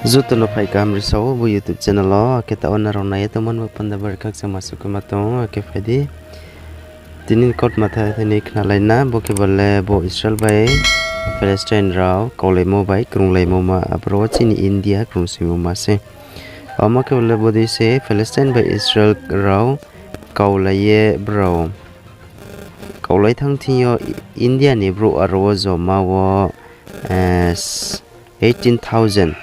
Zuto no pai kamri so bu YouTube channel lo kita ona rona ya teman mapanda berkak sama suku matong ke fadi tinin kot mata tini knalai na bo ke balle bo Israel bai Palestine rao kaulai mo bai krung lai mo ma apro chini India krung si mo ma se ama ke balle bo di se Palestine bai Israel rao kaulai ye bro kaulai thang thiyo India ni bro aro zo ma wo 18,000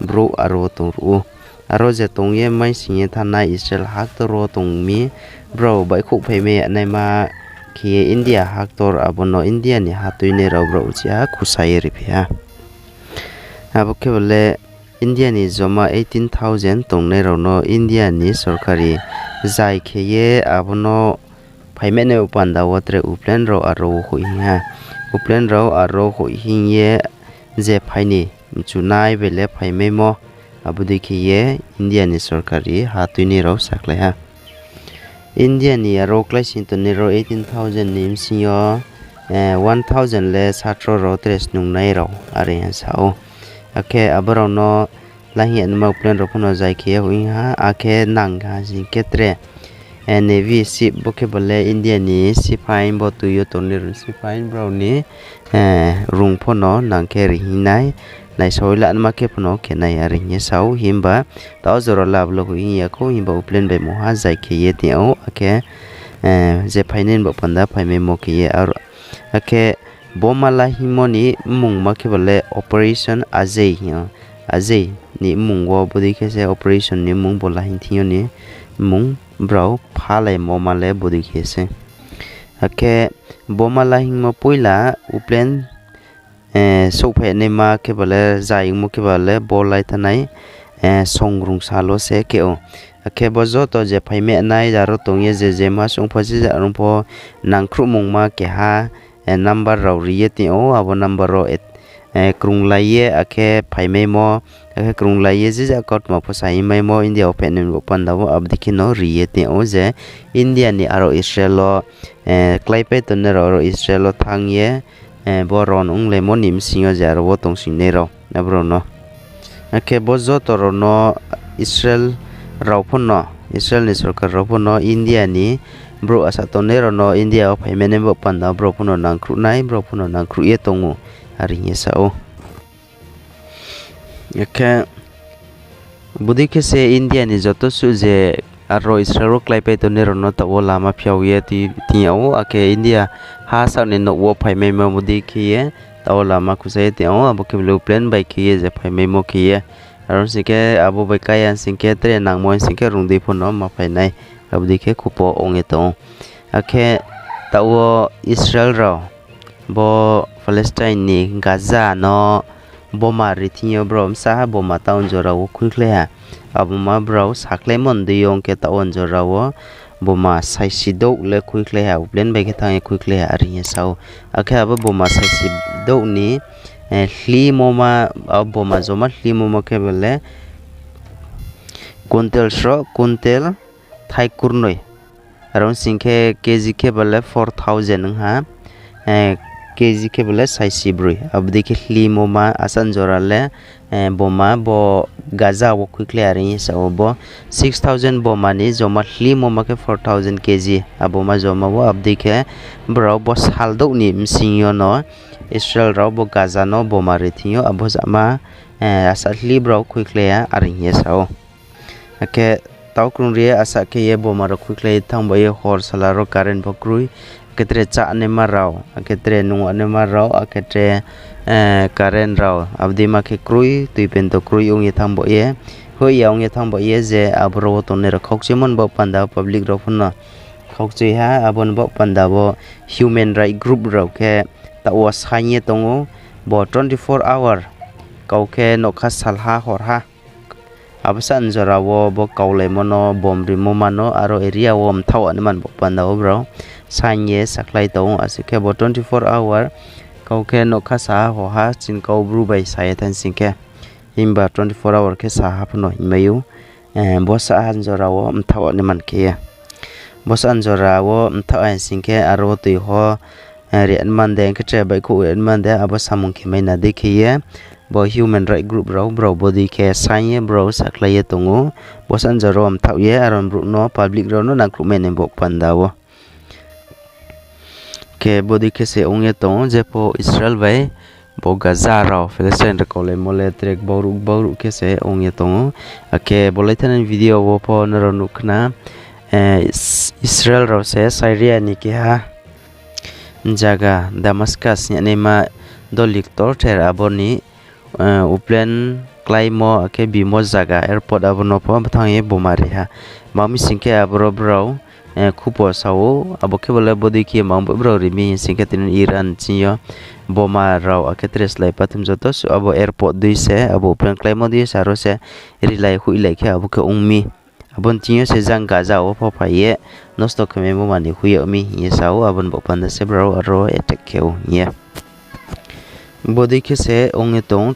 bro aro tong ru aro je tong ye mai singe thana Israel hak to ro tong mi bro bai khu phai me anai ma khi India hak tor abono India ni hatui ne ro bro cha khusai ri phia abo ke bole India ni joma 18,000 tong ne ro no India ni sarkari jai khe ye abono phai me ne upan da watre uplen ro aro hui ha uplen ro aro hui hin ye je phai ni chunai bele phai memo abu dekhiye India ni sarkari hatui ni ro saklai ha India ni ro klai sinton ni ro 18,000 nim sinyo 1,000 le satro ro tres nung nai ro are han sao ake abaro no lahian ma plan ro phono jai khe hui ha ake nang ga jin ketre navy ship boke bale India ni sipain bo tu yo ton ni sipain bro ni rung phono nang ke ri hinai nai soila an make phono ke nai ari nye sau himba ta zoro lab lo hui ya ko himba uplen be moha jai ke ye ti o ake je phainen bo panda phai me mo ke ye ar ake bomala himoni mung ma ke bale operation ajay ajay ni mung wo bodi ke se operation ni mung bola hin thiyo ni mung bro phalai mo male bodi ke se ake bomala hingma poila uplen so phe ne ma ke bale jai mu ke bale bolai thanai songrung salo se ke o ke bozo to je phai me nai jaro tong ye je ma song phaji jarum po nangkhru mung ma ke ha number ro ri ye ti o abo number ro krung lai ye ake phai me mo ake krung lai ye je ja kot ma phasai mai mo India open ne open da bo ab dikhino ri ye ti o je India ni aro Israel lo klai pe ton ne ro Israel lo thang ye boron ung le monim singo jaro bo tong sing ne ro na bro no ake bozo to ro no Israel raw phono Israel ni sarkar raw phono India ni bro asa to ne ro no India of mene bo panda bro phono nang khru nai bro phono nang khru ye tongu ari ye sao ake budi ke se India ni joto su je aro Israel klai pe to ne ro no ta ola ma phiaw ye ti o ake India ha sa ne no wo phai me mo budi ke ye ta ola ma khusai ti o abo ke blue plan bai ke ye je phai me mo ke ye aro sike abo bai kai an sike tre nang mo sike rung di phono ma phai nai abdi ke khupo ong eto ake ta wo Israel ro bo Palestine ni Gaza no boma rithiyo bro sa boma taun jora wo khukle ha abuma bro sakle mon de yong ke taun jora wo boma saisi do le khukle ha uplen bai ke thang khukle ha ari sau ake abo boma saisi do ni hli moma boma joma hli moma ke bele kuntel thai kurnoi aron singke kg ke bele 4,000 ha kg ke bele saisi brui abdi ke hli moma asan jora le boma bo Gaza wo quickly ari sa bo 6,000 boma ni joma hli moma ke 4,000 kg aboma joma wo abdi ke bro bo saldo ni msingyo no Israel ro bo Gaza no boma rithiyo abo jama asa hli bro quickly ari sa ake tau krung rie asa ke ye boma ro quickly thang bo ye hor sala ro current bo krui ketre cha ne marao ketre nu ne marao ketre current rao abdi ma ke krui tuipen to krui ong ye thang bo ye ho ya ong ye thang bo ye je abro to ne ro khokche mon bo panda public ro phun khokche ha abon bo panda bo human right group ro ke ta wa sanye tongo bo 24 hour kau ke no kha salha hor ha abasan jora wo bo kaule mono bom ri momano aro area wom thaw an man bo panda bro sanye saklai to asike bo 24 hour kau ke no kha sa ho ha chin kau bru bai sai tan singke himba 24 hour ke sa ha pno imayu bo sa han jora wo thaw an man ke bo san jora wo thaw an singke aro tui ho rian man deng ke che bai khu rian man de abo samung ke mai na dekhiye bo human right group bro body ke sanye bro saklaye tongo bosan jarom thauye aron bro no public ro no na krumen bok pandawo ke body ke se ongye tongo je po Israel bai bo Gaza ro Palestine ko le mole trek boru ke se ongye tongo ke bolai thanen video wo po naronukna Israel ro se Syria ni ke ha jaga Damascus ni ma dolik tor ter aboni uplen klaimo ke bimo jaga airport abono po bathangi bomari ha mami singke abro bro khupo sawo aboke bole bodi ki mam bro rimi singke tin Iran chiyo boma raw ake tres lai pathum jotos abo airport dui se abo uplen klaimo dui saro se rilai huilai ke aboke ungmi abon tiyo se jang gaza o po phaye nosto keme mo mani huye mi ye sawo abon bo panda se bro aro attack keu ye bodi ke se ong tong